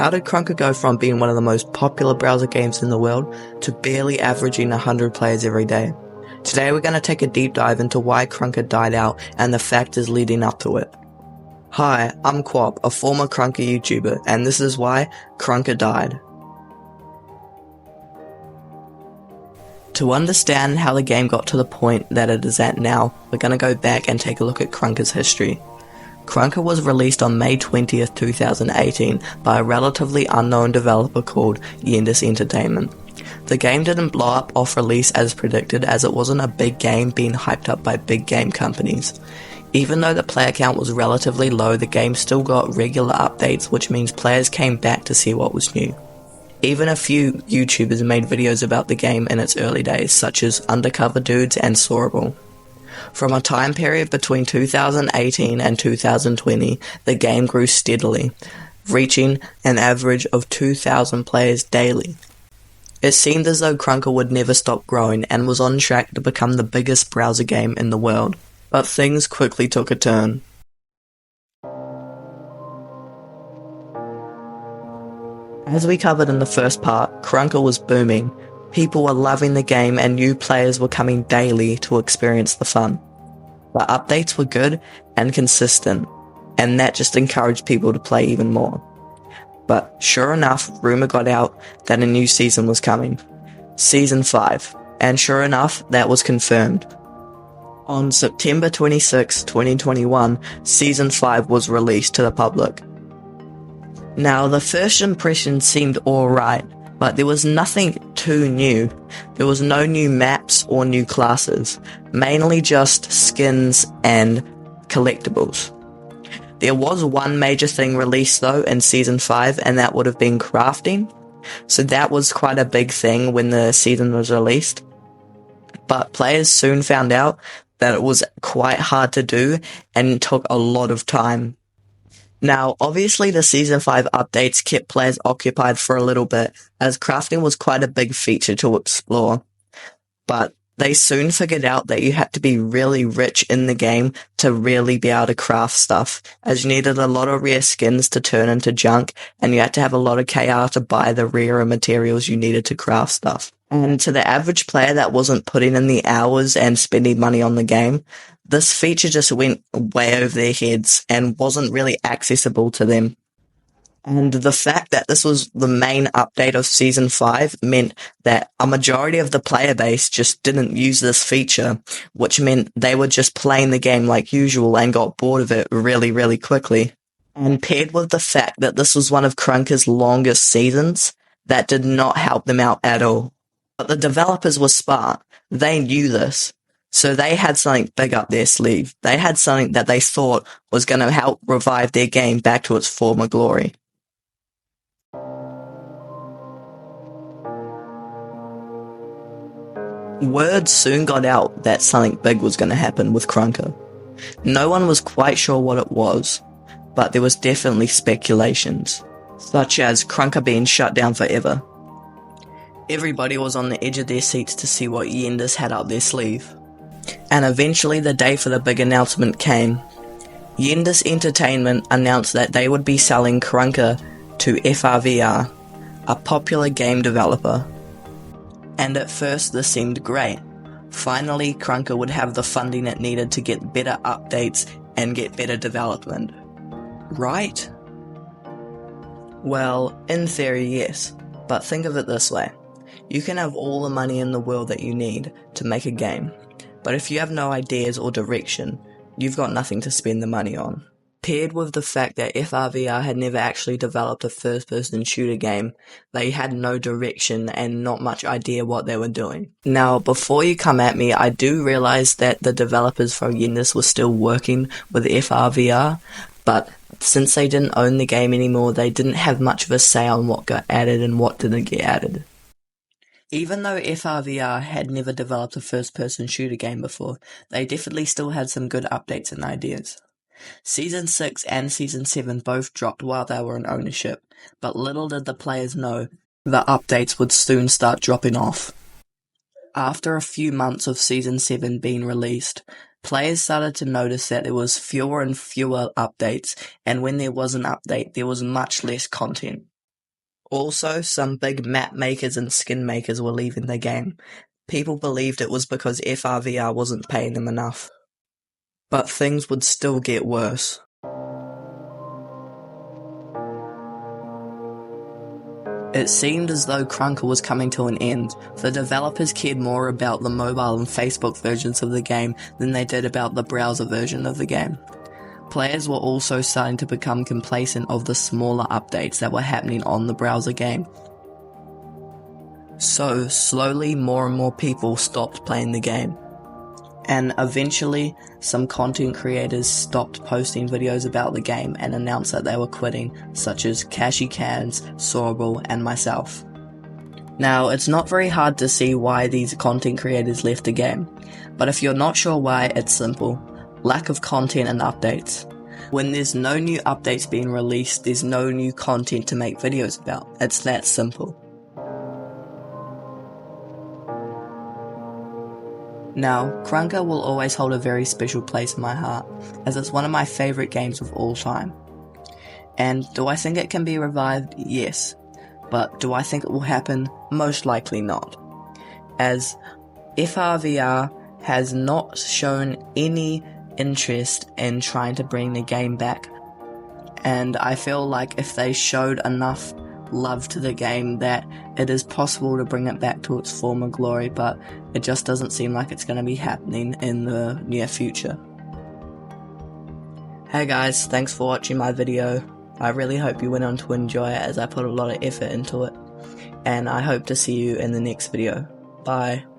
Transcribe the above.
How did Krunker go from being one of the most popular browser games in the world to barely averaging 100 players every day? Today we're going to take a deep dive into why Krunker died out and the factors leading up to it. Hi, I'm QOPPP, a former Krunker YouTuber, and this is why Krunker died. To understand how the game got to the point that it is at now, we're going to go back and take a look at Krunker's history. Krunker was released on May 20th, 2018 by a relatively unknown developer called Yendis Entertainment. The game didn't blow up off release as predicted, as it wasn't a big game being hyped up by big game companies. Even though the player count was relatively low, the game still got regular updates, which means players came back to see what was new. Even a few YouTubers made videos about the game in its early days, such as Undercover Dudes and Sorable. From a time period between 2018 and 2020, the game grew steadily, reaching an average of 2,000 players daily. It seemed as though Krunker would never stop growing and was on track to become the biggest browser game in the world, but things quickly took a turn. As we covered in the first part, Krunker was booming. People were loving the game and new players were coming daily to experience the fun. The updates were good and consistent, and that just encouraged people to play even more. But sure enough, rumour got out that a new season was coming. Season 5. And sure enough, that was confirmed. On September 26, 2021, Season 5 was released to the public. Now, the first impression seemed alright, but there was nothing too new. There was no new maps or new classes, mainly just skins and collectibles. There was one major thing released though in Season 5, and that would have been crafting. So that was quite a big thing when the season was released. But players soon found out that it was quite hard to do and took a lot of time. Now, obviously the Season 5 updates kept players occupied for a little bit, as crafting was quite a big feature to explore. But they soon figured out that you had to be really rich in the game to really be able to craft stuff, as you needed a lot of rare skins to turn into junk, and you had to have a lot of KR to buy the rarer materials you needed to craft stuff. And to the average player that wasn't putting in the hours and spending money on the game, this feature just went way over their heads and wasn't really accessible to them. And the fact that this was the main update of Season 5 meant that a majority of the player base just didn't use this feature, which meant they were just playing the game like usual and got bored of it really, really quickly. And paired with the fact that this was one of Krunker's longest seasons, that did not help them out at all. But the developers were smart. They knew this. So they had something big up their sleeve. They had something that they thought was going to help revive their game back to its former glory. Word soon got out that something big was going to happen with Krunker. No one was quite sure what it was, but there was definitely speculations, such as Krunker being shut down forever. Everybody was on the edge of their seats to see what Yendis had up their sleeve. And eventually the day for the big announcement came. Yendis Entertainment announced that they would be selling Krunker to FRVR, a popular game developer. And at first this seemed great. Finally, Krunker would have the funding it needed to get better updates and get better development. Right? Well, in theory, yes. But think of it this way. You can have all the money in the world that you need to make a game. But if you have no ideas or direction, you've got nothing to spend the money on. Paired with the fact that FRVR had never actually developed a first-person shooter game, they had no direction and not much idea what they were doing. Now, before you come at me, I do realize that the developers from Yendis were still working with FRVR, but since they didn't own the game anymore, they didn't have much of a say on what got added and what didn't get added. Even though FRVR had never developed a first-person shooter game before, they definitely still had some good updates and ideas. Season 6 and Season 7 both dropped while they were in ownership, but little did the players know the updates would soon start dropping off. After a few months of Season 7 being released, players started to notice that there was fewer and fewer updates, and when there was an update, there was much less content. Also, some big map makers and skin makers were leaving the game. People believed it was because FRVR wasn't paying them enough. But things would still get worse. It seemed as though Krunker was coming to an end. The developers cared more about the mobile and Facebook versions of the game than they did about the browser version of the game. Players were also starting to become complacent of the smaller updates that were happening on the browser game. So, slowly more and more people stopped playing the game. And eventually, some content creators stopped posting videos about the game and announced that they were quitting, such as Cashy Cans, Sorable, and myself. Now, it's not very hard to see why these content creators left the game, but if you're not sure why, it's simple. Lack of content and updates. When there's no new updates being released, there's no new content to make videos about. It's that simple. Now, Krunker will always hold a very special place in my heart, as it's one of my favourite games of all time. And do I think it can be revived? Yes. But do I think it will happen? Most likely not. As FRVR has not shown any interest in trying to bring the game back. And I feel like if they showed enough love to the game that it is possible to bring it back to its former glory, but it just doesn't seem like it's going to be happening in the near future. Hey guys, thanks for watching my video. I really hope you went on to enjoy it as I put a lot of effort into it, and I hope to see you in the next video. Bye.